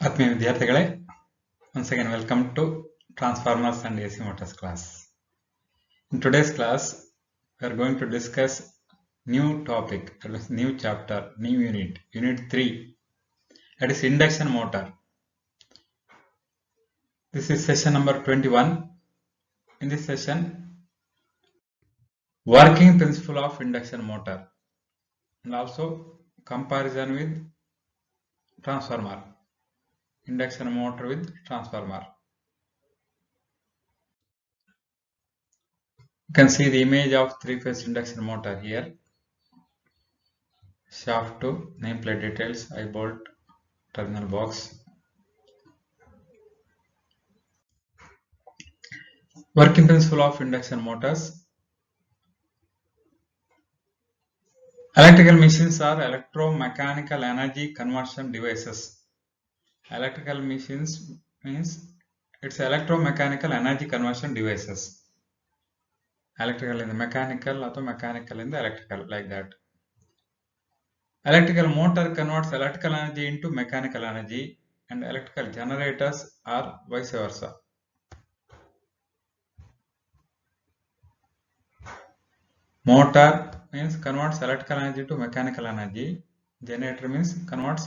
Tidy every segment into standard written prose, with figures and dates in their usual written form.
ಆತ್ಮೀಯ ವಿದ್ಯಾರ್ಥಿಗಳೇ, once again welcome to Transformers and AC Motors class. In today's class, we are going to discuss new topic, that is new chapter, new unit, unit 3, that is induction motor. This is session number 21. In this session, working principle of induction motor and also comparison with transformer. Induction motor with transformer. You can see the image of three-phase induction motor here. Shaft to nameplate details, eye bolt, terminal box. Working principle of induction motors. Electrical machines are electromechanical energy conversion devices. Electrical machines means it's electromechanical energy conversion devices. Electrical in the mechanical or mechanical in the electrical, like that. Electrical motor converts electrical energy into mechanical energy, and electrical generators are vice versa. Motor means converts electrical energy to mechanical energy. Generator means converts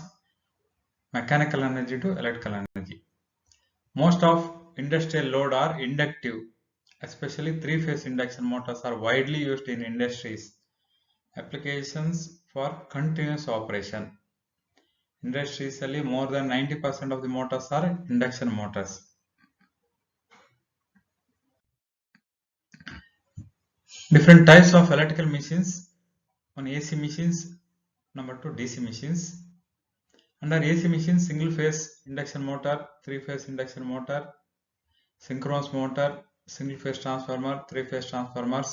mechanical energy to electrical energy. Most of industrial load are inductive. Especially three-phase induction motors are widely used in industries. Applications for continuous operation. Industries, more than 90% of the motors are induction motors. Different types of electrical machines. One AC machines, number two DC machines. Under AC machines, single phase induction motor, three-phase induction motor, synchronous motor, single phase transformer, three-phase transformers,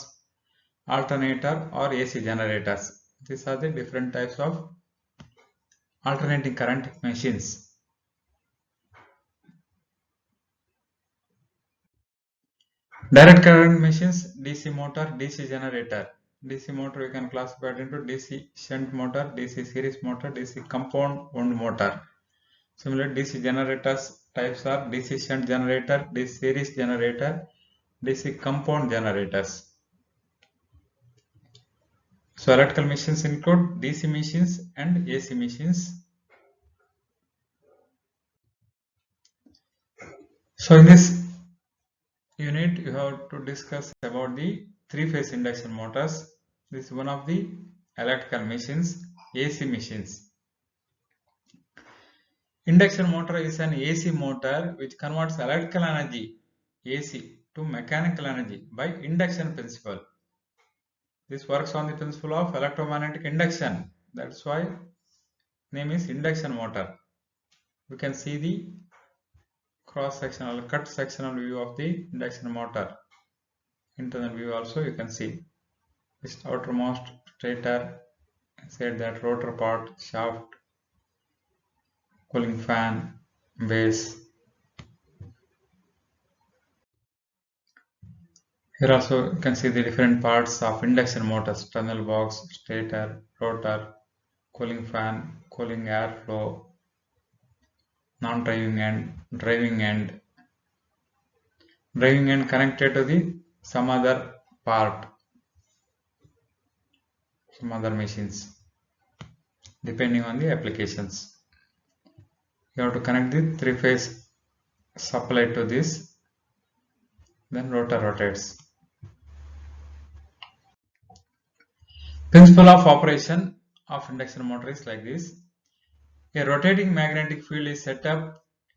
alternator or AC generators. These are the different types of alternating current machines. Direct current machines, DC motor, DC generator. DC motor we can classify it into DC shunt motor, DC series motor, DC compound wound motor. Similarly, DC generators types are DC shunt generator, DC series generator, DC compound generators. So electrical machines include DC machines and AC machines. So in this unit, you have to discuss about the three-phase induction motors. This is one of the electrical machines, AC machines. Induction motor is an AC motor which converts electrical energy, AC, to mechanical energy by induction principle. This works on the principle of electromagnetic induction. That's why name is induction motor. We can see the cross-sectional, cut sectional view of the induction motor. Internal view also you can see. This outermost stator, inside that rotor part, shaft, cooling fan, base. Here also you can see the different parts of induction motors: terminal box, stator, rotor, cooling fan, cooling airflow, non-driving end, driving end. Driving end connected to the some other part, some other machines, depending on the applications. You have to connect the three-phase supply to this, then rotor rotates. Principle of operation of induction motor is like this. A rotating magnetic field is set up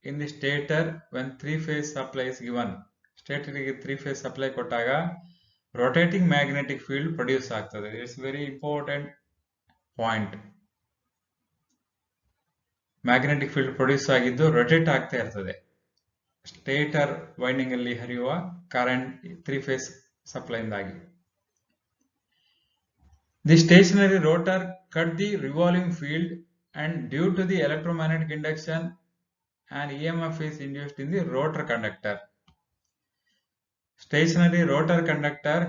in the stator when three-phase supply is given. Stator ಗೆ three-phase supply ಕೊಟ್ಟಾಗ rotating magnetic field produce ಆಗ್ತದೆ. It's very important point. Magnetic field produce ಆಗಿದ್ದು rotate ಆಗ್ತಾ ಇರ್ತದೆ. Stator winding ಅಲ್ಲಿ ಹರಿಯುವ current three-phase supply ಇಂದಾಗಿ. The stationary rotor cut the revolving field, and due to the electromagnetic induction, an EMF is induced in the rotor conductor. Stationary rotor conductor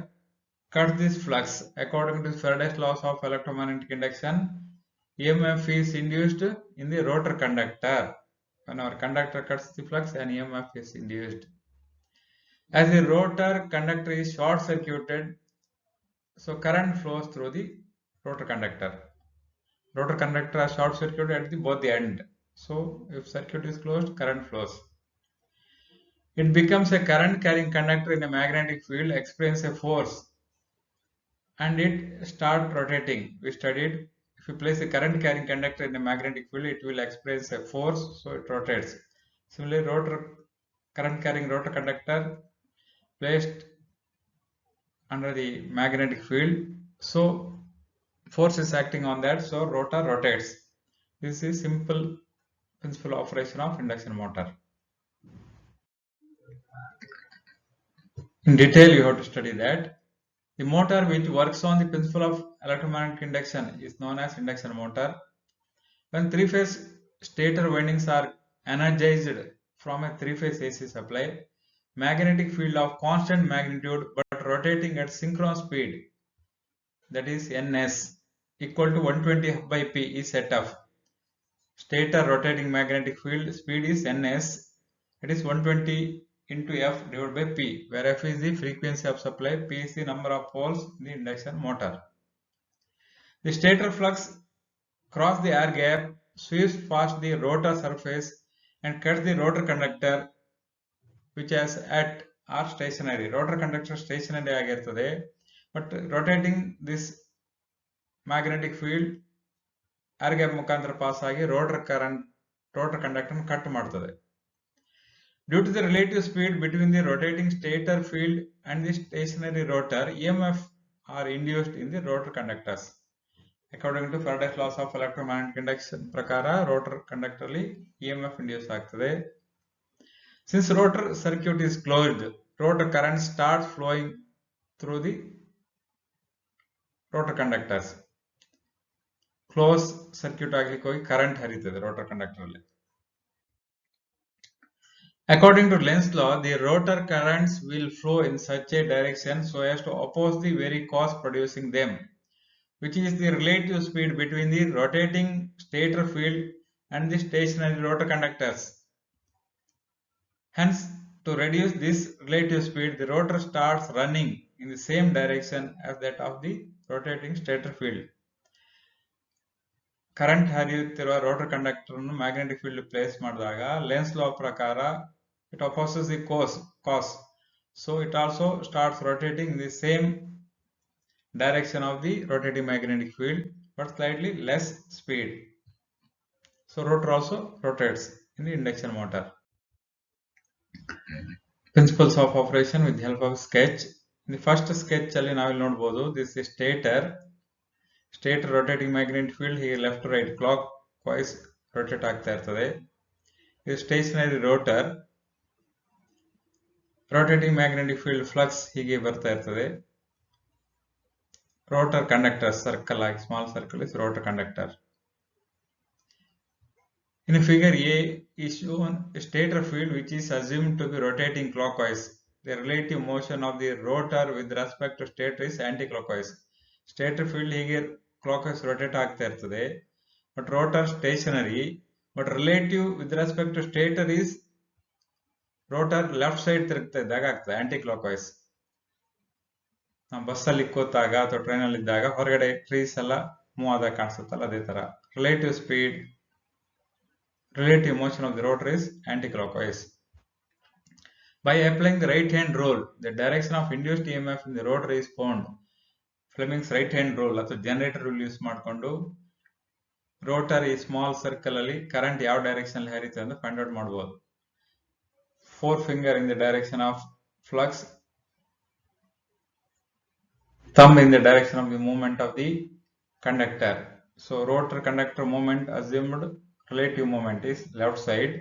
cuts this flux. According to Faraday's laws of electromagnetic induction, EMF is induced in the rotor conductor. when our conductor cuts the flux, an EMF is induced. As the rotor conductor is short circuited, so current flows through the rotor conductor. Rotor conductor are short circuited at both the end. So if circuit is closed, current flows. It becomes a current carrying conductor in a magnetic field, experience a force, and it start rotating. We studied if you place a current carrying conductor in a magnetic field, it will experience a force, so it rotates. Similarly, current carrying rotor conductor placed under the magnetic field, so force is acting on that, so rotor rotates. This is simple principle of operation of induction motor. In detail, you have to study that. The motor which works on the principle of electromagnetic induction is known as induction motor. When three-phase stator windings are energized from a three-phase AC supply, magnetic field of constant magnitude but rotating at synchronous speed, that is Ns, equal to 120 F by P is set off. Stator rotating magnetic field speed is Ns, it is 120 into F divided by P, where F is the frequency of supply, P is the number of poles in the induction motor. The stator flux crosses the air gap, sweeps past the rotor surface and cuts the rotor conductor, which is at or stationary. Rotor conductor stationary ಆಗಿರ್ತದೆ, but rotating this magnetic field air gap ಮುಖಾಂತರ pass ಆಗಿ rotor conductor cut ಮಾಡ್ತದೆ. Due to the relative speed between the rotating stator field and the stationary rotor, EMF are induced in the rotor conductors. According to Faraday's laws of electromagnetic induction prakara, rotor conductor ಅಲ್ಲಿ EMF induce ಆಗ್ತದೆ. Since rotor circuit is closed, rotor current starts flowing through the rotor conductors. Close circuit ಆಗ್ಲಿಕ್ಕೆ ಹೋಗಿ current ಹರಿತದೆ rotor conductor ಅಲ್ಲಿ. According to Lenz's law, the rotor currents will flow in such a direction so as to oppose the very cause producing them, which is the relative speed between the rotating stator field and the stationary rotor conductors. Hence, to reduce this relative speed, the rotor starts running in the same direction as that of the rotating stator field. Current ಹರಿಯುತ್ತಿರುವ rotor conductor ಅನ್ನು magnetic field place ಮಾಡಿದಾಗ Lenz's law ಪ್ರಕಾರ it opposes the cause. So it also starts rotating in the same direction of the rotating magnetic field but slightly less speed. So rotor also rotates in the induction motor. Principles of operation with the help of sketch. In the first sketch ಅಲ್ಲಿ ನಾವಿಲ್ಲಿ ನೋಡಬಹುದು, this is stator rotating magnetic field here left to right clockwise rotate ಆಗ್ತಾ ಇರ್ತದೆ. ಇದು stationary rotor, rotating magnetic field flux ಹೀಗೆ ಬರ್ತಾ ಇರ್ತದೆ. Rotor conductor circle ಆಗಿ small circle is rotor conductor. In figure A is shown a stator field which is assumed to be rotating clockwise. The relative motion of the rotor with respect to stator is anti-clockwise. Stator field ಹೀಗೆ clockwise rotate ಆಗ್ತಾ ಇರ್ತದೆ, but rotor stationary, but relative with respect to stator is rotor left side ತಿರುಗ್ತಾ ಇದ್ದಾಗ ಆಗ್ತದೆ anti-clockwise. ನಾವು ಬಸ್ಸಲ್ಲಿ ಕೂತಾಗ ಅಥವಾ ಟ್ರೈನಲ್ಲಿ ಇದ್ದಾಗ ಹೊರಗಡೆ ಟ್ರೀಸ್ ಎಲ್ಲ ಮೂವ್ ಆದಾಗ ಕಾಣಿಸುತ್ತಲ್ಲ, ಅದೇ ತರ relative motion of the rotor is anti-clockwise. By applying the right hand rule, the direction of induced EMF in the rotor is found. Fleming's right hand rule ಅಥವಾ ಜನರೇಟರ್ ರೂಲ್ ಯೂಸ್ ಮಾಡಿಕೊಂಡು rotor ಈ small circle ಅಲ್ಲಿ current ಯಾವ direction ಅಲ್ಲಿ ಹರಿಯುತ್ತೆ ಅಂತ find out ಮಾಡಬಹುದು. 4 finger in the direction of flux, thumb in the direction of the movement of the conductor. So rotor conductor movement assumed relative moment is left side.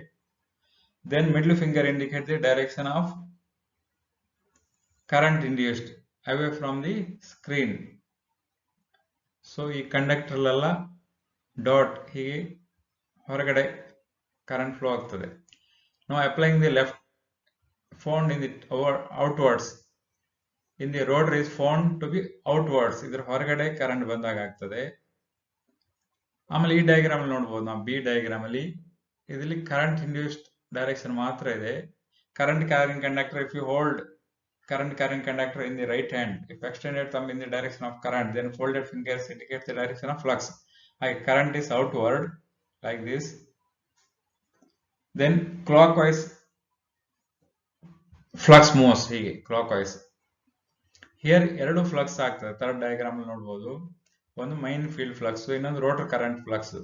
Then middle finger indicates the direction of current induced away from the screen. So ಈ conductor ಎಲ್ಲ dot ಹೀಗೆ ಹೊರಗಡೆ current flow ಆಗ್ತದೆ. Now applying the left found in the outwards in the rotor is found to be outwards. ಇದರ ಹೊರಗಡೆ current ಬಂದಾಗ ಆಗ್ತದೆ. ಆಮೇಲೆ ಈ ಡಯಾಗ್ರಾಮ್ ಅಲ್ಲಿ ನೋಡಬಹುದು ನಾವು, ಬಿ ಡಯಾಗ್ರಾಮ್ ಅಲ್ಲಿ ಇದರಲ್ಲಿ current induced direction ಮಾತ್ರ ಇದೆ. Current carrying conductor, if you hold current carrying conductor in the right hand, if extended thumb in the direction of current, then folded fingers indicate the direction of flux. Current is outward like this, then clockwise flux moves ಹೀಗೆ clockwise. Here ಎರಡು flux ಆಗ್ತದೆ, third diagram ಅಲ್ಲಿ ನೋಡಬಹುದು. ಒಂದು main field flux, ಇನ್ನೊಂದು rotor current flux.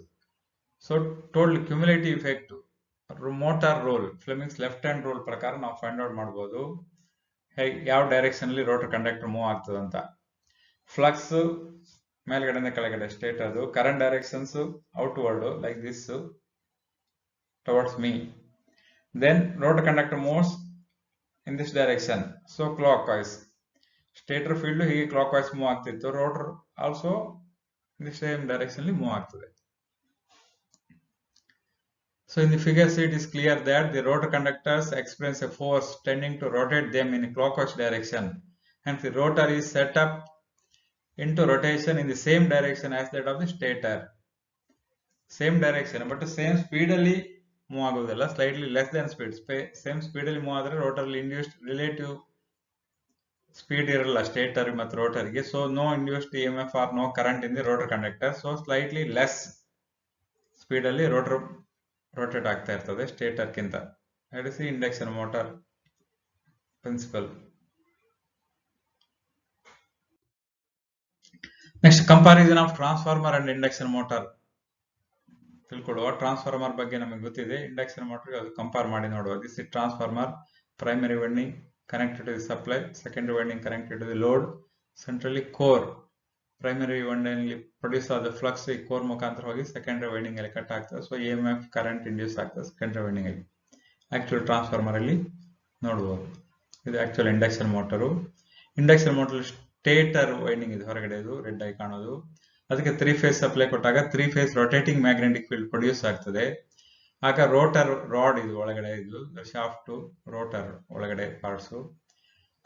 So total cumulative effect motor role, Fleming's left hand rule ಪ್ರಕಾರ ನಾವು find out ಮಾಡಬಹುದು ಯಾವ ಡೈರೆಕ್ಷನ್ ಅಲ್ಲಿ ರೋಟರ್ ಕಂಡಕ್ಟರ್ ಮೂವ್ ಆಗ್ತದೆ ಅಂತ. ಫ್ಲಕ್ಸ್ ಮೇಲ್ಗಡೆಯಿಂದ ಕೆಳಗಡೆ ಸ್ಟೇಟ್, ಅದು current directions outward like this towards me. Then rotor conductor moves in this direction, so clockwise. Stator field ಹೀಗೆ ಕ್ಲಾಕ್ ವೈಸ್ ಮೂವ್ ಆಗ್ತಿತ್ತು, rotor also in the same direction ಅಲ್ಲಿ move ಆಗ್ತದೆ. So in the figure see, it is clear that the rotor conductors experience a force tending to rotate them in a clockwise direction. Hence the rotor is set up into rotation in the same direction as that of the stator. Same direction, but same speed ಅಲ್ಲಿ move ಆಗೋದಿಲ್ಲ, slightly less than speed. Same speed ಅಲ್ಲಿ move ಆದ್ರೆ rotor ಅಲ್ಲಿ induced relative speed ಇರಲ್ಲ stator ಮತ್ತು ರೋಟರ್ಗೆ. So no induced EMF or no current in the rotor conductor. So slightly less speed ಅಲ್ಲಿ rotor rotate ಆಗ್ತಾ ಇರ್ತದೆ ಸ್ಟೇಟರ್ ಗಿಂತ. That is induction motor principle. Next comparison of transformer and induction motor ತಿಳ್ಕೊಳ್ಳುವ. Transformer ಬಗ್ಗೆ ನಮಗೆ ಗೊತ್ತಿದೆ, induction motor ಅದು compare ಮಾಡಿ ನೋಡುವ. This is transformer, primary winding connected to the supply, secondary winding connected to the load, centrally core. Primary winding produce the flux ಈ core ಮುಖಾಂತರ ಹೋಗಿ ಸೆಕೆಂಡರಿ ವೈಂಡಿಂಗ್ ಅಲ್ಲಿ ಕಟ್ ಆಗ್ತದೆ. ಸೊ EMF ಕರೆಂಟ್ ಇಂಡ್ಯೂಸ್ ಆಗ್ತದೆ secondary winding ಅಲ್ಲಿ. Actual transformer ಅಲ್ಲಿ ನೋಡಬಹುದು. ಇದು actual induction motor. Induction motor stator winding ಇದು ಹೊರಗಡೆ, ಇದು ರೆಡ್ ಆಗಿ ಕಾಣೋದು. ಅದಕ್ಕೆ 3 ಫೇಸ್ ಸಪ್ಲೈ ಕೊಟ್ಟಾಗ 3 phase rotating magnetic field produce ಆಗ್ತದೆ. ಆಗ ರೋಟರ್ ರಾಡ್ ಇದು ಒಳಗಡೆ, ಇದು ಶಾಫ್ಟ್ ರೋಟರ್ ಒಳಗಡೆ parts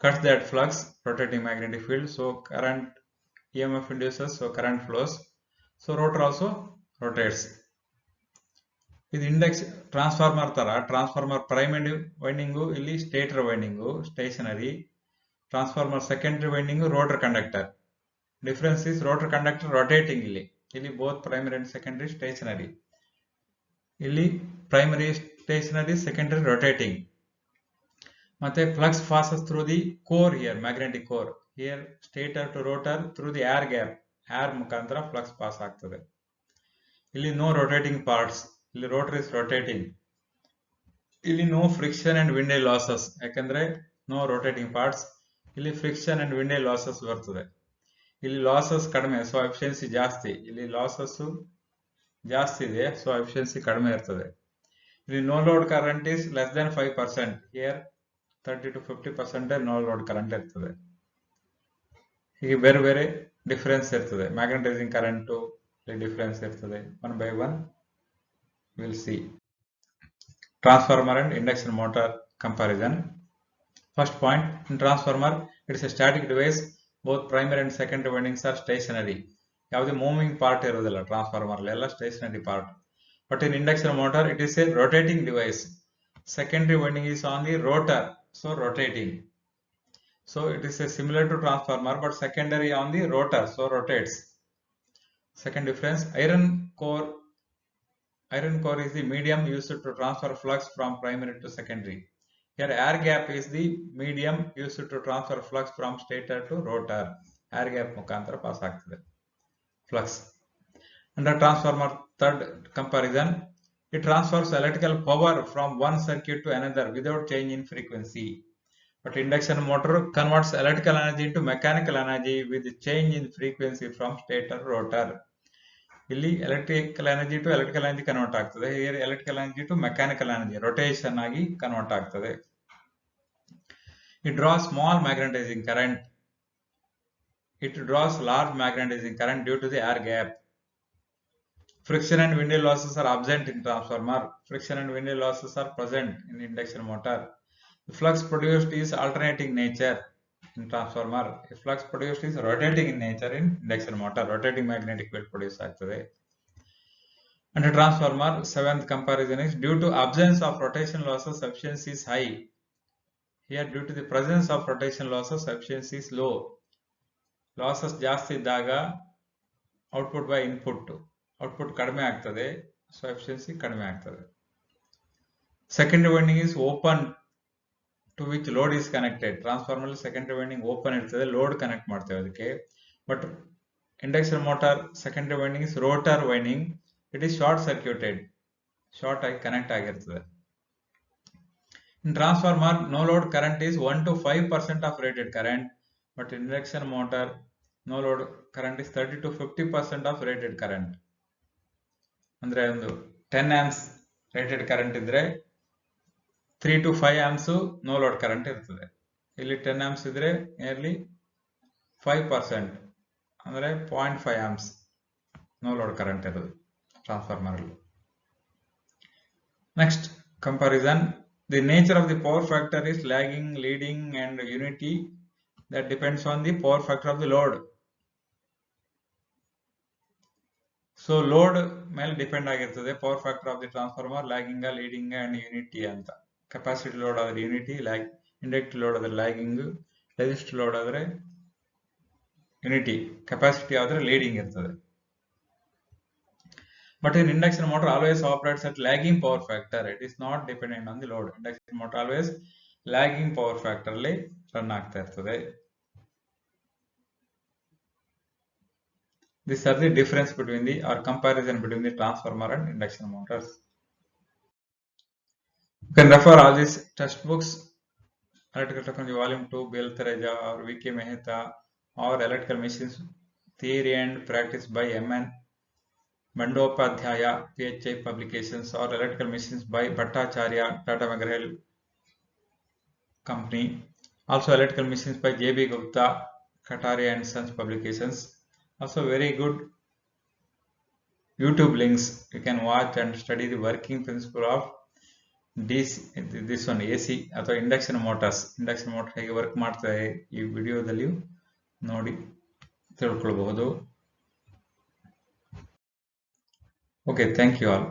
cuts that flux rotating magnetic field, so current EMF induces, so current flows, so rotor also rotates. ಇದು ಇಂಡಕ್ಷನ್ ಟ್ರಾನ್ಸ್ಫಾರ್ಮರ್ ತರ, transformer primary winding ಇಲ್ಲಿ stator winding stationary, transformer secondary winding rotor conductor. Difference is rotor conductor rotating, ಇಲ್ಲಿ both primary and secondary stationary. ಇಲ್ಲಿ primary stationary, secondary rotating. ಮತ್ತೆ flux passes through the core here, magnetic core. Here stator to rotor through the air gap, air ಮುಖಾಂತರ flux pass ಆಗ್ತದೆ. ಇಲ್ಲಿ no rotating parts, ಇಲ್ಲಿ rotor is rotating. ಇಲ್ಲಿ no friction and windage losses, ಯಾಕಂದ್ರೆ no rotating parts. ಇಲ್ಲಿ friction and windage losses ಬರ್ತದೆ. ಇಲ್ಲಿ losses ಕಡಿಮೆ, ಸೊ ಎಫಿಷಿಯನ್ಸಿ ಜಾಸ್ತಿ. ಇಲ್ಲಿ ಲಾಸಸ್ ಜಾಸ್ತಿ ಇದೆ, ಸೊ ಎಫಿಷಿಯನ್ಸಿ ಕಡಿಮೆ ಇರ್ತದೆ. ಇಲ್ಲಿ no load current is less than 5%. Here 30 to 50% no load current ಇರ್ತದೆ. ಹೀಗೆ ಬೇರೆ ಬೇರೆ ಡಿಫರೆನ್ಸ್ ಇರ್ತದೆ. ಮ್ಯಾಗ್ನೆಟೈಸಿಂಗ್ ಕರೆಂಟ್ ಡಿಫರೆನ್ಸ್ ಇರ್ತದೆ. One by one will see. Transformer and induction motor comparison. First point, in transformer it is a static device. Both primary and secondary windings are stationary. ಯಾವುದೇ moving part ಇರೋದಿಲ್ಲ transformer, ಎಲ್ಲ stationary part. But in induction motor, it is a rotating device. Secondary winding is on the rotor, so rotating. So it is a similar to transformer, but secondary on the rotor, so rotates. Second difference, iron core. Iron core is the medium used to transfer flux from primary to secondary. Here air gap is the medium used to transfer flux from stator to rotor. Air gap ಮುಖಾಂತರ pass ಆಗ್ತದೆ flux. Under transformer, third comparison, it transfers electrical power from one circuit to another without change in frequency. But induction motor converts electrical energy into mechanical energy with change in frequency from stator rotor. ಇಲ್ಲಿ electrical energy to electrical energy convert ಆಗ್ತದೆ. Here electrical energy to mechanical energy rotation ಆಗಿ convert ಆಗ್ತದೆ. It draws small magnetizing current. It draws large magnetizing current due to the air gap. Friction and windage losses are absent in transformer. Friction and windage losses are present in induction motor. The flux produced is alternating nature in transformer. The flux produced is rotating in nature in induction motor. Rotating magnetic field produce ಆಗ್ತದೆ. Under transformer, seventh comparison is due to absence of rotation losses, efficiency is high. Here, due to the presence of rotation losses, efficiency is low. Losses ಜಾಸ್ತಿ ಇದ್ದಾಗ output by input output ಕಡಿಮೆ ಆಗ್ತದೆ, so efficiency ಕಡಿಮೆ ಆಗ್ತದೆ. Secondary winding is open to which load is connected. Transformer secondary winding open ಇರ್ತದೆ, load connect ಮಾಡ್ತೇವೆ ಅದಕ್ಕೆ. But induction motor secondary winding is rotor winding, it is short circuited, short ಆಗಿ connect ಆಗಿರ್ತದೆ. In transformer, no load current is 1 to 5% of rated current, but in induction motor, no load current is 30 to 50% of rated current. ಅಂದ್ರೆ ಒಂದು 10 amps rated current ಇದ್ರೆ 3 to 5 amps no load current ಇರ್ತದೆ. ಇಲ್ಲಿ 10 amps ಇದ್ರೆ nearly 5%, ಅಂದ್ರೆ 0.5 amps no load current ಇರೋದು transformer ಅಲ್ಲಿ. Next comparison. The nature of the power factor is lagging, leading and unity. That depends on the power factor of the load. So load ಮೇಲೆ depend ಆಗಿರ್ತದೆ power factor of the transformer, lagging, leading and unity ಅಂತ. Capacity load ಆದರೆ unity, inductive load ಆದರೆ lagging, resistive load ಆದರೆ unity, capacity ಆದರೆ leading ಇರ್ತದೆ. But in induction motor always operates at lagging power factor. It is not dependent on the load. Induction motor always lagging power factor ಅಲ್ಲಿ run ಆಗ್ತಾ ಇರ್ತದೆ. These are the difference between the or comparison between the transformer and induction motors. You can refer all these textbooks, Electrical Technology Volume 2, Bel Tereja or V.K. Mehta, or Electrical Machines Theory and Practice by M.N. Bandopadhyaya, PHI Publications, or Electrical Machines by Bhattacharya, Tata McGrail Company. Also Electrical Machines by J.B. Gupta, Kataria and Sons Publications. Also very good YouTube links. You can watch and study the working principle of this one AC ಅಥವಾ induction motors. Induction motor ಹೇಗೆ work ಮಾಡ್ತಾರೆ ಈ ವಿಡಿಯೋದಲ್ಲಿ ನೋಡಿ ತಿಳ್ಕೊಳ್ಬಹುದು. Okay, thank you all.